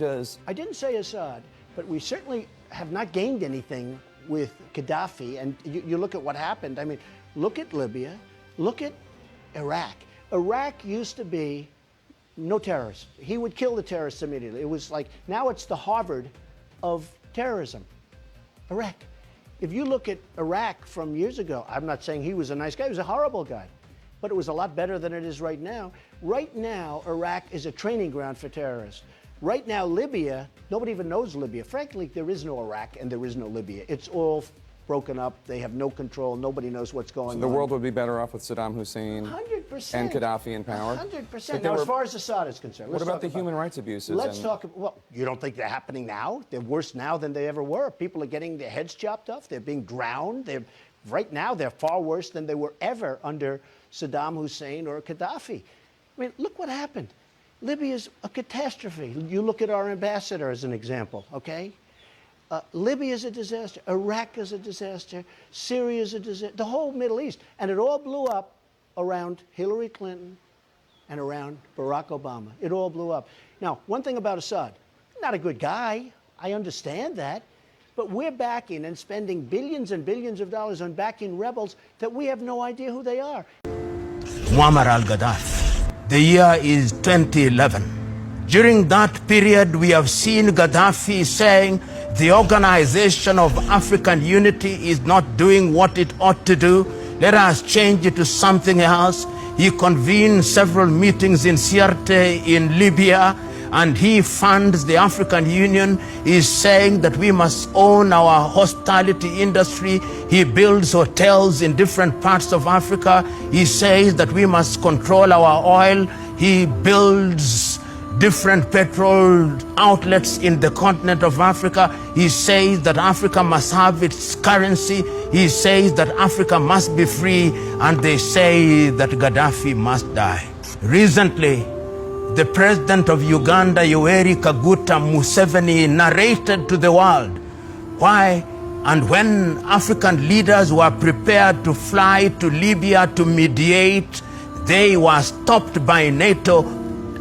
I didn't say Assad, but we certainly have not gained anything with Gaddafi. And you look at what happened. I mean, look at Libya, look at Iraq. Iraq used to be no terrorists. He would kill the terrorists immediately. It was like, now it's the Harvard of terrorism. Iraq. If you look at Iraq from years ago, I'm not saying he was a nice guy, he was a horrible guy, but it was a lot better than it is right now. Right now, Iraq is a training ground for terrorists. Right now, Libya, nobody even knows Libya. Frankly, there is no Iraq and there is no Libya. It's all broken up. They have no control. Nobody knows what's going on. So the world would be better off with Saddam Hussein 100%. and Gaddafi in power? 100%. Now, as far as Assad is concerned. What about the human rights abuses? Let's talk, well, you don't think they're happening now? They're worse now than they ever were. People are getting their heads chopped off. They're being drowned. Right now, they're far worse than they were ever under Saddam Hussein or Gaddafi. I mean, look what happened. Libya is a catastrophe. You look at our ambassador as an example, okay? Libya is a disaster. Iraq is a disaster. Syria is a disaster. The whole Middle East. And it all blew up around Hillary Clinton and around Barack Obama. It all blew up. Now, one thing about Assad, not a good guy. I understand that. But we're backing and spending billions and billions of dollars on backing rebels that we have no idea who they are. Muammar al-Gaddafi. The year is 2011. During that period, we have seen Gaddafi saying the Organization of African Unity is not doing what it ought to do. Let us change it to something else. He convened several meetings in Sirte in Libya, and he funds the African Union. He is saying that we must own our hospitality industry. He builds hotels in different parts of Africa. He says that we must control our oil. He builds different petrol outlets in the continent of Africa. He says that Africa must have its currency. He says that Africa must be free, and they say that Gaddafi must die. Recently, the president of Uganda, Yoweri Kaguta Museveni, narrated to the world why and when African leaders were prepared to fly to Libya to mediate, they were stopped by NATO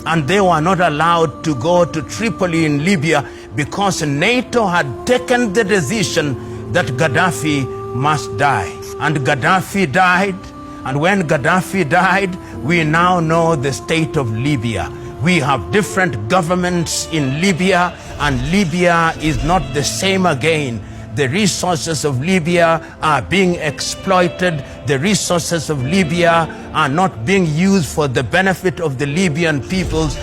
and they were not allowed to go to Tripoli in Libya because NATO had taken the decision that Gaddafi must die. And Gaddafi died, and when Gaddafi died, we now know the state of Libya. We have different governments in Libya, and Libya is not the same again. The resources of Libya are being exploited. The resources of Libya are not being used for the benefit of the Libyan peoples,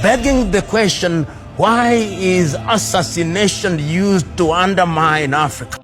begging the question, why is assassination used to undermine Africa?